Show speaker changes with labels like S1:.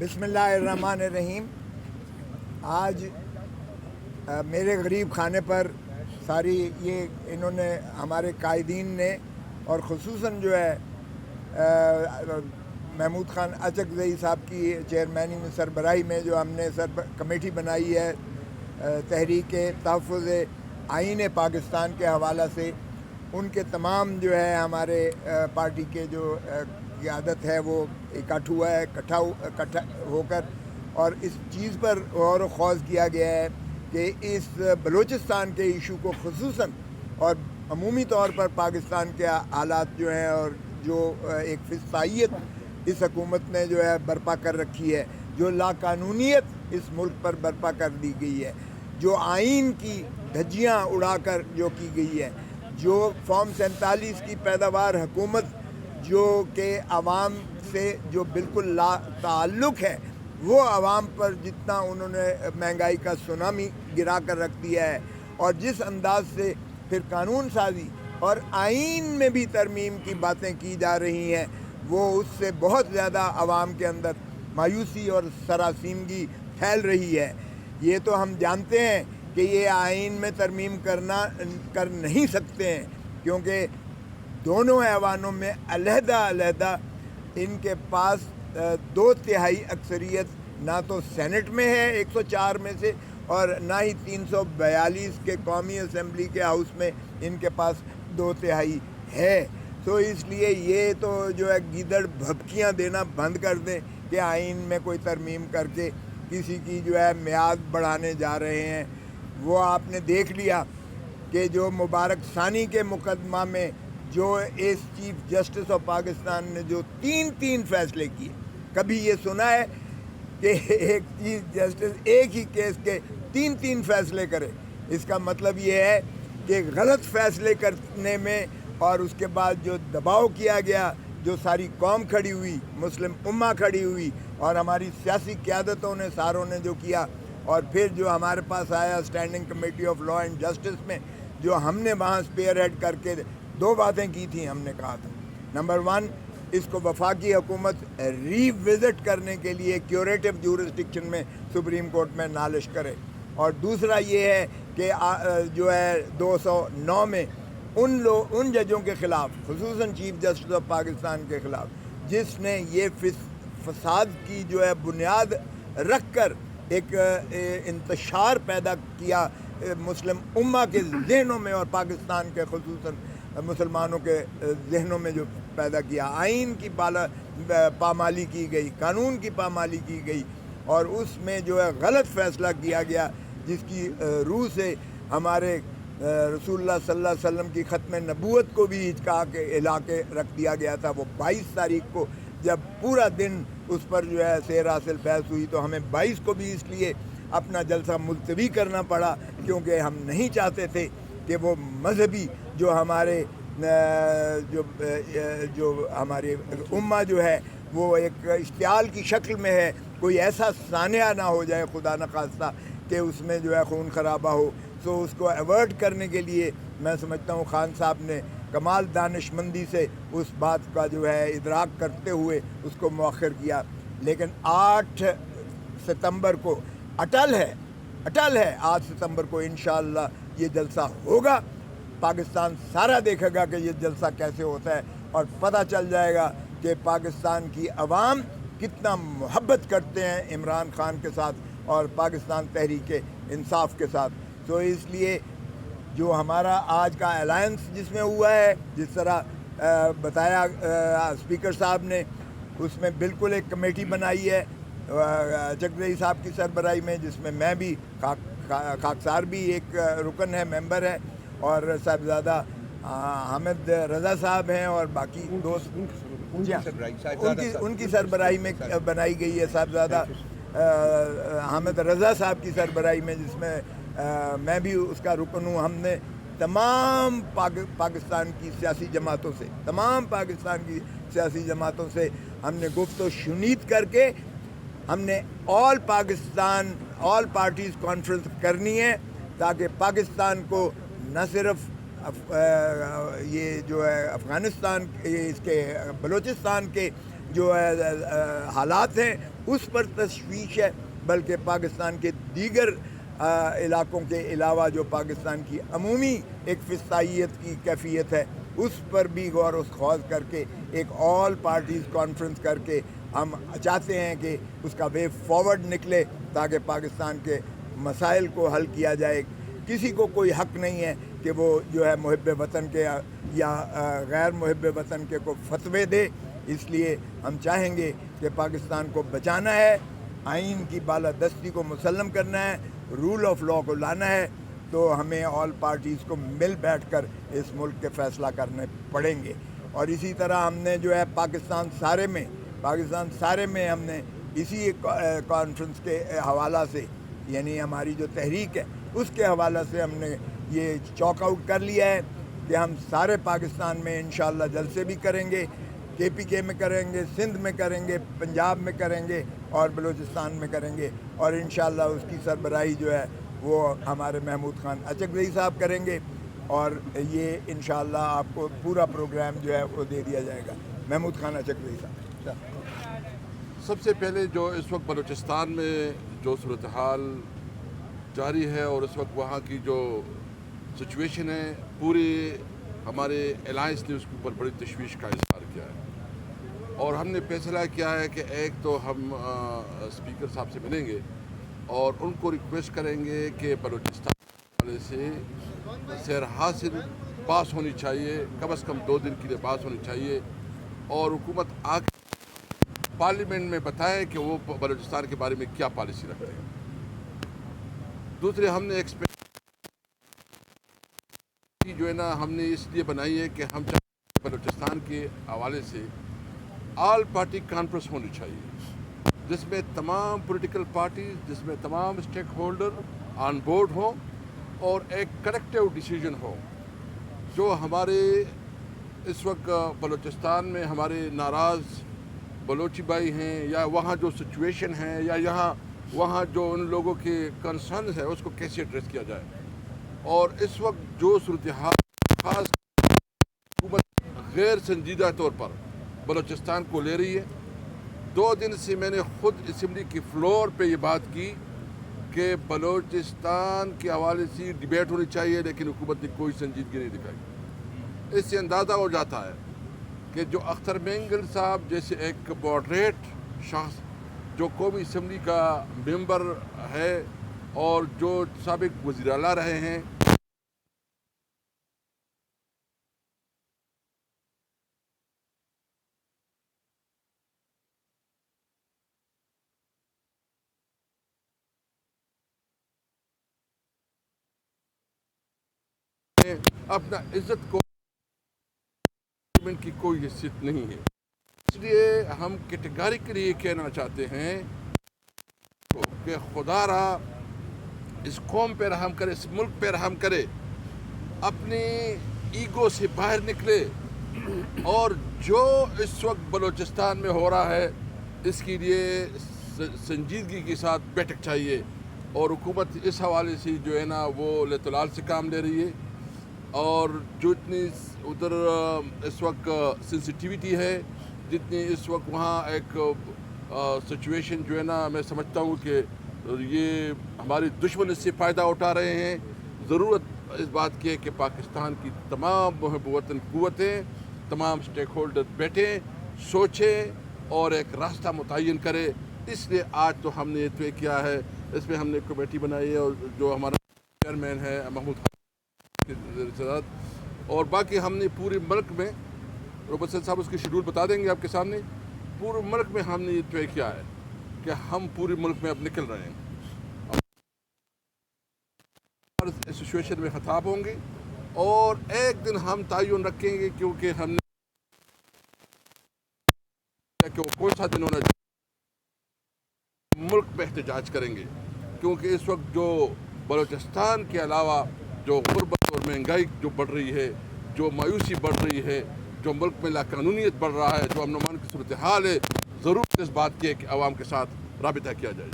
S1: بسم اللہ الرحمن الرحیم۔ آج میرے غریب خانے پر ساری یہ انہوں نے ہمارے قائدین نے اور خصوصاً جو ہے محمود خان اچکزئی صاحب کی چیئرمینی میں سربراہی میں جو ہم نے کمیٹی بنائی ہے تحریک تحفظ آئین پاکستان کے حوالہ سے، ان کے تمام جو ہے ہمارے پارٹی کے جو قیادت ہے وہ اکٹھا ہو کر اور اس چیز پر غور و خوض کیا گیا ہے کہ اس بلوچستان کے ایشو کو خصوصاً اور عمومی طور پر پاکستان کے حالات جو ہیں اور جو ایک فسطائیت اس حکومت نے جو ہے برپا کر رکھی ہے، جو لاقانونیت اس ملک پر برپا کر دی گئی ہے، جو آئین کی دھجیاں اڑا کر جو کی گئی ہے، جو فارم 47 کی پیداوار حکومت جو کہ عوام سے جو بالکل لا تعلق ہے، وہ عوام پر جتنا انہوں نے مہنگائی کا سونامی گرا کر رکھ دیا ہے، اور جس انداز سے پھر قانون سازی اور آئین میں بھی ترمیم کی باتیں کی جا رہی ہیں، وہ اس سے بہت زیادہ عوام کے اندر مایوسی اور سراسیمگی پھیل رہی ہے۔ یہ تو ہم جانتے ہیں کہ یہ آئین میں ترمیم کر نہیں سکتے ہیں، کیونکہ دونوں ایوانوں میں علیحدہ ان کے پاس 2/3 اکثریت نہ تو سینٹ میں ہے 104 میں سے، اور نہ ہی 342 کے قومی اسمبلی کے ہاؤس میں ان کے پاس 2/3 ہے۔ تو اس لیے یہ تو جو ہے گیدڑ بھبکیاں دینا بند کر دیں کہ آئین میں کوئی ترمیم کر کے کسی کی جو ہے میعاد بڑھانے جا رہے ہیں۔ وہ آپ نے دیکھ لیا کہ جو مبارک ثانی کے مقدمہ میں جو S chief justice of Pakistan نے جو تین فیصلے کیے، کبھی یہ سنا ہے کہ ایک چیف جسٹس ایک ہی کیس کے تین فیصلے کرے؟ اس کا مطلب یہ ہے کہ غلط فیصلے کرنے میں اور اس کے بعد جو دباؤ کیا گیا، جو ساری قوم کھڑی ہوئی، مسلم امہ کھڑی ہوئی، اور ہماری سیاسی قیادتوں نے ساروں نے جو کیا، اور پھر جو ہمارے پاس آیا standing committee of law and justice میں، جو ہم نے وہاں اسپیئر ہیڈ کر کے 2 باتیں کی تھیں۔ ہم نے کہا تھا نمبر 1، اس کو وفاقی حکومت ری وزٹ کرنے کے لیے کیوریٹو جورسڈکشن میں سپریم کورٹ میں نالش کرے، اور دوسرا یہ ہے کہ جو ہے 209 میں ان ججوں کے خلاف، خصوصاً چیف جسٹس آف پاکستان کے خلاف، جس نے یہ فساد کی جو ہے بنیاد رکھ کر ایک انتشار پیدا کیا مسلم امہ کے ذہنوں میں اور پاکستان کے خصوصاً مسلمانوں کے ذہنوں میں جو پیدا کیا، آئین کی پامالی کی گئی، قانون کی پامالی کی گئی، اور اس میں جو ہے غلط فیصلہ کیا گیا، جس کی روح سے ہمارے رسول اللہ صلی اللہ علیہ وسلم کی ختم نبوت کو بھی ہچکا کے ہلا کے رکھ دیا گیا تھا۔ وہ 22 تاریخ کو جب پورا دن اس پر جو ہے سیر حاصل بحث ہوئی، تو ہمیں 22 کو بھی اس لیے اپنا جلسہ ملتوی کرنا پڑا، کیونکہ ہم نہیں چاہتے تھے کہ وہ مذہبی جو ہمارے جو ہمارے امہ جو ہے وہ ایک اشتعال کی شکل میں ہے، کوئی ایسا سانحہ نہ ہو جائے خدا نخواستہ کہ اس میں جو ہے خون خرابہ ہو۔ سو اس کو ایورٹ کرنے کے لیے میں سمجھتا ہوں خان صاحب نے کمال دانش مندی سے اس بات کا جو ہے ادراک کرتے ہوئے اس کو مؤخر کیا، لیکن 8 ستمبر کو اٹل ہے 8 ستمبر کو انشاءاللہ یہ جلسہ ہوگا۔ پاکستان سارا دیکھے گا کہ یہ جلسہ کیسے ہوتا ہے، اور پتہ چل جائے گا کہ پاکستان کی عوام کتنا محبت کرتے ہیں عمران خان کے ساتھ اور پاکستان تحریک انصاف کے ساتھ۔ تو اس لیے جو ہمارا آج کا الائنس جس میں ہوا ہے، جس طرح بتایا اسپیکر صاحب نے، اس میں بالکل ایک کمیٹی بنائی ہے اچکزئی صاحب کی سربراہی میں، جس میں میں بھی خاکسار بھی ایک رکن ہے، ممبر ہے، اور صاحبزادہ حامد رضا صاحب ہیں، اور باقی دوست ان کی سربراہی میں بنائی گئی ہے، صاحبزادہ حامد رضا صاحب کی سربراہی میں، جس میں میں بھی اس کا رکن ہوں۔ ہم نے تمام پاکستان کی سیاسی جماعتوں سے ہم نے گفت و شنید کر کے ہم نے آل پارٹیز کانفرنس کرنی ہے، تاکہ پاکستان کو نہ صرف یہ جو ہے افغانستان اس کے بلوچستان کے جو حالات ہیں اس پر تشویش ہے، بلکہ پاکستان کے دیگر علاقوں کے علاوہ جو پاکستان کی عمومی ایک فسطائیت کی کیفیت ہے اس پر بھی غور و خوض کر کے ایک آل پارٹیز کانفرنس کر کے ہم چاہتے ہیں کہ اس کا وے فارورڈ نکلے تاکہ پاکستان کے مسائل کو حل کیا جائے۔ کسی کو کوئی حق نہیں ہے کہ وہ جو ہے محب وطن کے یا غیر محب وطن کے کو فتوے دے، اس لیے ہم چاہیں گے کہ پاکستان کو بچانا ہے، آئین کی بالادستی کو مسلم کرنا ہے، رول آف لا کو لانا ہے، تو ہمیں آل پارٹیز کو مل بیٹھ کر اس ملک کے فیصلہ کرنے پڑیں گے۔ اور اسی طرح ہم نے جو ہے پاکستان سارے میں ہم نے اسی کانفرنس کے حوالہ سے، یعنی ہماری جو تحریک ہے اس کے حوالہ سے ہم نے یہ چاک آؤٹ کر لیا ہے کہ ہم سارے پاکستان میں انشاءاللہ جلسے بھی کریں گے، KPK میں کریں گے، سندھ میں کریں گے، پنجاب میں کریں گے اور بلوچستان میں کریں گے، اور انشاءاللہ اس کی سربراہی جو ہے وہ ہمارے محمود خان اچکزئی صاحب کریں گے، اور یہ انشاءاللہ آپ کو پورا پروگرام جو ہے وہ دے دیا جائے گا۔ محمود خان اچکزئی صاحب۔
S2: سب سے پہلے جو اس وقت بلوچستان میں جو صورتحال جاری ہے اور اس وقت وہاں کی جو سچویشن ہے، پوری ہمارے الائنس نے اس کے اوپر بڑی تشویش کا اظہار کیا ہے، اور ہم نے فیصلہ کیا ہے کہ ایک تو ہم اسپیکر صاحب سے ملیں گے اور ان کو ریکویسٹ کریں گے کہ بلوچستان والے سے سیر حاصل پاس ہونی چاہیے، کم از کم 2 دن کے لیے پاس ہونی چاہیے، اور حکومت آ کے پارلیمنٹ میں بتائیں کہ وہ بلوچستان کے بارے میں کیا پالیسی رکھتے ہیں۔ دوسرے ہم نے جو ہے نا ہم نے اس لیے بنائی ہے کہ ہم چاہتے ہیں بلوچستان کے حوالے سے آل پارٹی کانفرنس ہونی چاہیے، جس میں تمام پولیٹیکل پارٹیز، جس میں تمام اسٹیک ہولڈر آن بورڈ ہوں اور ایک کلیکٹیو ڈیسیجن ہو۔ جو ہمارے اس وقت بلوچستان میں ہمارے ناراض بلوچی بھائی ہیں، یا وہاں جو سچویشن ہے، یا وہاں جو ان لوگوں کے کنسرنز ہے، اس کو کیسے ایڈریس کیا جائے۔ اور اس وقت جو صورتحال خاص حکومت غیر سنجیدہ طور پر بلوچستان کو لے رہی ہے، 2 دن سے میں نے خود اسمبلی کی فلور پہ یہ بات کی کہ بلوچستان کے حوالے سے ڈیبیٹ ہونی چاہیے، لیکن حکومت نے کوئی سنجیدگی نہیں دکھائی۔ اس سے اندازہ ہو جاتا ہے کہ جو اختر مینگل صاحب جیسے ایک ماڈریٹ شخص جو قومی اسمبلی کا ممبر ہے اور جو سابق وزیر اعلیٰ رہے ہیں، اپنا عزت کو کی کوئی حیثیت نہیں ہے۔ اس لیے ہم کیٹیگریکلی یہ کہنا چاہتے ہیں کہ خدا را اس قوم پہ رحم کرے، اس ملک پہ رحم کرے، اپنی ایگو سے باہر نکلے، اور جو اس وقت بلوچستان میں ہو رہا ہے اس کے لیے سنجیدگی کے ساتھ بیٹھک چاہیے، اور حکومت اس حوالے سے جو ہے نا وہ لتلال سے کام لے رہی ہے، اور جو اتنی ادھر اس وقت سینسٹیویٹی ہے، جتنی اس وقت وہاں ایک سچویشن جو ہے نا میں سمجھتا ہوں کہ یہ ہماری دشمن اس سے فائدہ اٹھا رہے ہیں۔ ضرورت اس بات کی ہے کہ پاکستان کی تمام محب وطن قوتیں، تمام اسٹیک ہولڈر بیٹھیں، سوچیں اور ایک راستہ متعین کرے۔ اس لیے آج تو ہم نے طے کیا ہے، اس میں ہم نے کمیٹی بنائی ہے، اور جو ہمارا چیئرمین ہے محمود خان کے ساتھ، اور باقی ہم نے پورے ملک میں، روبرٹسن صاحب اس کی شیڈول بتا دیں گے آپ کے سامنے، پورے ملک میں ہم نے یہ طے کیا ہے کہ ہم پورے ملک میں اب نکل رہے ہیں، اس سچویشن میں خطاب ہوں گے، اور ایک دن ہم تعین رکھیں گے، کیونکہ ہم نے کہ وہ کون سا دن ہونا چاہیے، ملک میں احتجاج کریں گے، کیونکہ اس وقت جو بلوچستان کے علاوہ جو غربت اور مہنگائی جو بڑھ رہی ہے، جو مایوسی بڑھ رہی ہے، جو ملک میں لاقانونیت بڑھ رہا ہے، جو امن و امان کی صورتحال ہے، ضرور اس بات کی ہے کہ عوام کے ساتھ رابطہ کیا جائے۔